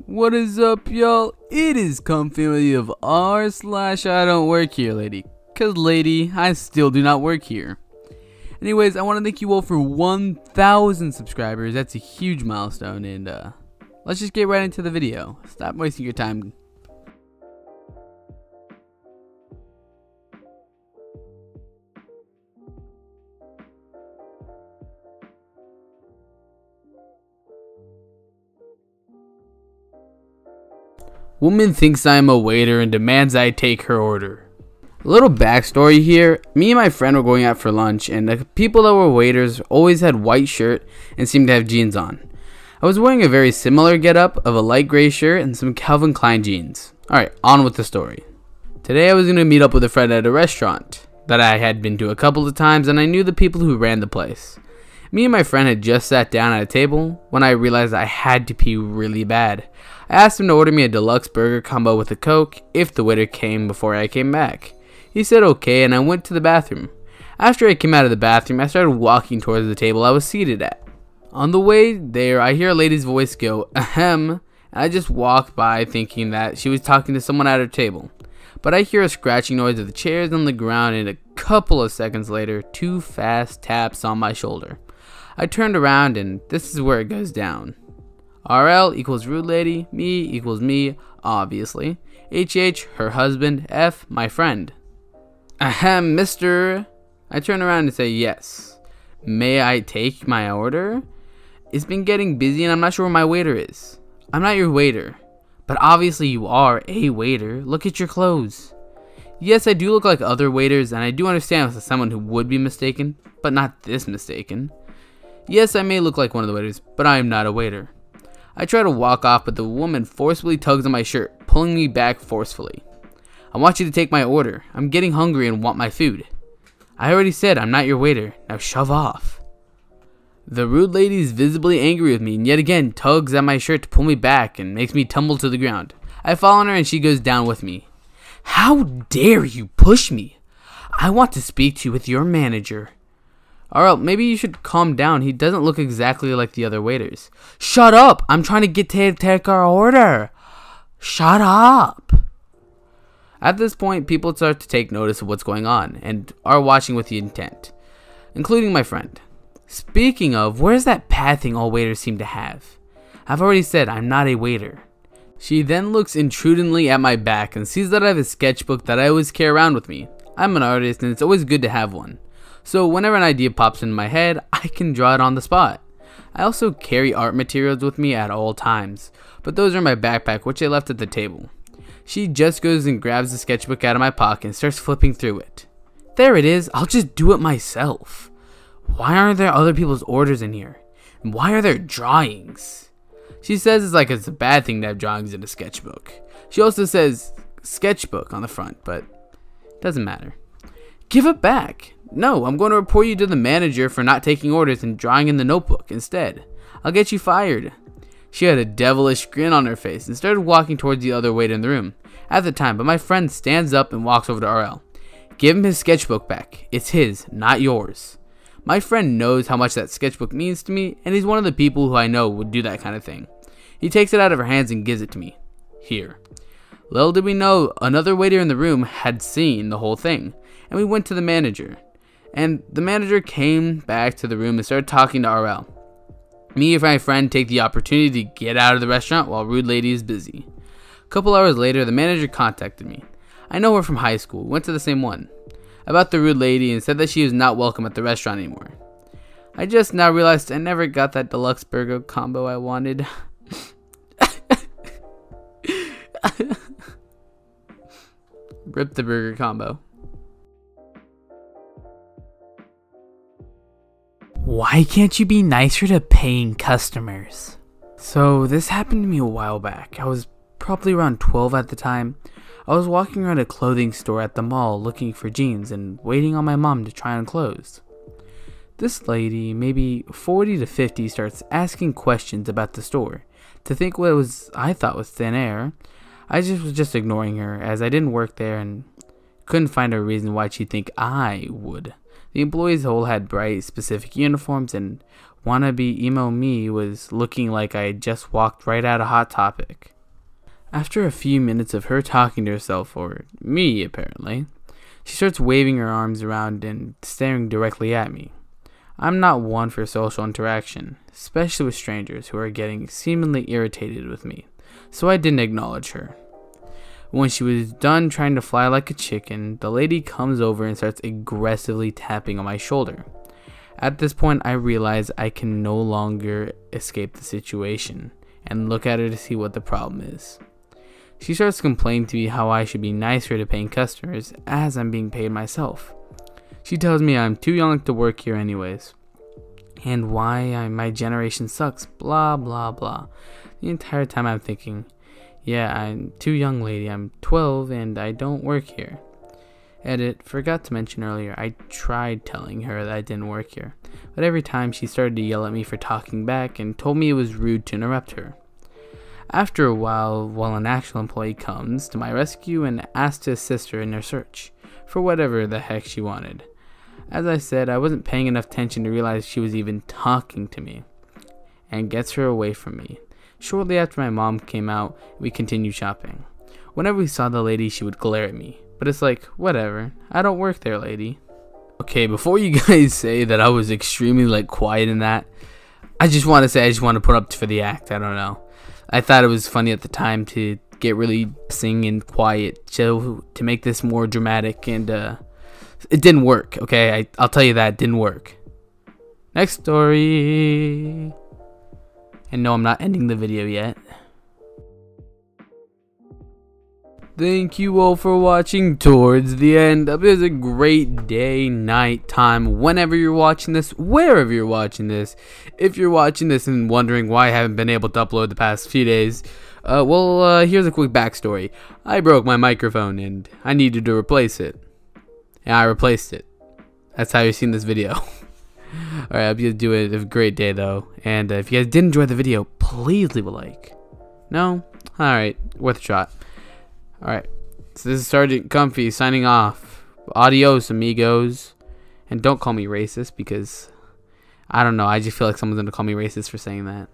What is up, y'all? It is comefy of r/idontworkherelady. Cause lady, I still do not work here. Anyways, I want to thank you all for 1,000 subscribers. That's a huge milestone, and let's just get right into the video. Stop wasting your time. Woman thinks I am a waiter and demands I take her order. A little backstory here. Me and my friend were going out for lunch, and the people that were waiters always had white shirt and seemed to have jeans on. I was wearing a very similar getup of a light gray shirt and some Calvin Klein jeans. Alright, on with the story. Today I was going to meet up with a friend at a restaurant that I had been to a couple of times, and I knew the people who ran the place. Me and my friend had just sat down at a table when I realized I had to pee really bad. I asked him to order me a deluxe burger combo with a Coke if the waiter came before I came back. He said okay, and I went to the bathroom. After I came out of the bathroom, I started walking towards the table I was seated at. On the way there, I hear a lady's voice go, ahem, and I just walked by thinking that she was talking to someone at her table. But I hear a scratching noise of the chairs on the ground, and a couple of seconds later, 2 fast taps on my shoulder. I turned around, and this is where it goes down. RL equals rude lady, me equals me, obviously. HH, her husband, F, my friend. Ahem, mister. I turn around and say yes. May I take my order? It's been getting busy and I'm not sure where my waiter is. I'm not your waiter. But obviously you are a waiter. Look at your clothes. Yes, I do look like other waiters, and I do understand as someone who would be mistaken, but not this mistaken. Yes, I may look like one of the waiters, but I am not a waiter. I try to walk off, but the woman forcibly tugs on my shirt, pulling me back forcefully. I want you to take my order. I'm getting hungry and want my food. I already said I'm not your waiter. Now shove off. The rude lady is visibly angry with me and yet again tugs at my shirt to pull me back and makes me tumble to the ground. I fall on her and she goes down with me. How dare you push me? I want to speak to you with your manager. Alright, maybe you should calm down. He doesn't look exactly like the other waiters. Shut up! I'm trying to get to take our order. Shut up! At this point, people start to take notice of what's going on and are watching with the intent, including my friend. Speaking of, where's that pad thing all waiters seem to have? I've already said I'm not a waiter. She then looks intrudingly at my back and sees that I have a sketchbook that I always carry around with me. I'm an artist and it's always good to have one. So whenever an idea pops in my head, I can draw it on the spot. I also carry art materials with me at all times, but those are in my backpack, which I left at the table. She just goes and grabs the sketchbook out of my pocket and starts flipping through it. There it is, I'll just do it myself. Why aren't there other people's orders in here? And why are there drawings? She says it's like it's a bad thing to have drawings in a sketchbook. She also says sketchbook on the front, but it doesn't matter. Give it back. No, I'm going to report you to the manager for not taking orders and drawing in the notebook instead. I'll get you fired. She had a devilish grin on her face and started walking towards the other waiter in the room at the time, but my friend stands up and walks over to RL. Give him his sketchbook back. It's his, not yours. My friend knows how much that sketchbook means to me, and he's one of the people who I know would do that kind of thing. He takes it out of her hands and gives it to me. Here. Little did we know, another waiter in the room had seen the whole thing, and we went to the manager. And the manager came back to the room and started talking to RL. Me and my friend take the opportunity to get out of the restaurant while rude lady is busy. A couple hours later, the manager contacted me. I know her from high school, we went to the same one. About the rude lady and said that she was not welcome at the restaurant anymore. I just now realized I never got that deluxe burger combo I wanted. Rip the burger combo. Why can't you be nicer to paying customers? So this happened to me a while back. I was probably around 12 at the time. I was walking around a clothing store at the mall looking for jeans and waiting on my mom to try on clothes. This lady, maybe 40 to 50, starts asking questions about the store. To think what I thought was thin air, I was just ignoring her as I didn't work there and couldn't find a reason why she'd think I would. The employees all had bright, specific uniforms, and wannabe emo me was looking like I had just walked right out of Hot Topic. After a few minutes of her talking to herself, or me apparently, she starts waving her arms around and staring directly at me. I'm not one for social interaction, especially with strangers who are getting seemingly irritated with me, so I didn't acknowledge her. When she was done trying to fly like a chicken, the lady comes over and starts aggressively tapping on my shoulder. At this point, I realize I can no longer escape the situation and look at her to see what the problem is. She starts complaining to me how I should be nicer to paying customers as I'm being paid myself. She tells me I'm too young to work here anyways, and why my generation sucks, blah blah blah. The entire time I'm thinking, yeah, I'm too young, lady, I'm 12 and I don't work here. Edit, forgot to mention earlier, I tried telling her that I didn't work here, but every time she started to yell at me for talking back and told me it was rude to interrupt her. After a while, an actual employee comes to my rescue and asks to assist her in her search for whatever the heck she wanted. As I said, I wasn't paying enough attention to realize she was even talking to me, and gets her away from me. Shortly after my mom came out, we continued shopping. Whenever we saw the lady, she would glare at me, but it's like, whatever, I don't work there, lady. Okay, before you guys say that I was extremely quiet in that, I just want to put up for the act. I don't know. I thought it was funny at the time to get really sing and quiet to make this more dramatic, and it didn't work. Okay, I'll tell you that it didn't work. Next story. And no, I'm not ending the video yet. Thank you all for watching towards the end. It was a great day, night, time, whenever you're watching this, wherever you're watching this. If you're watching this and wondering why I haven't been able to upload the past few days, here's a quick backstory. I broke my microphone and I needed to replace it. And I replaced it. That's how you're seeing this video. Alright, I hope you guys do a great day though. And if you guys did enjoy the video, please leave a like. No? Alright, worth a shot. Alright, so this is Sergeant Comfy signing off. Adios, amigos. And don't call me racist because, I don't know, I just feel like someone's going to call me racist for saying that.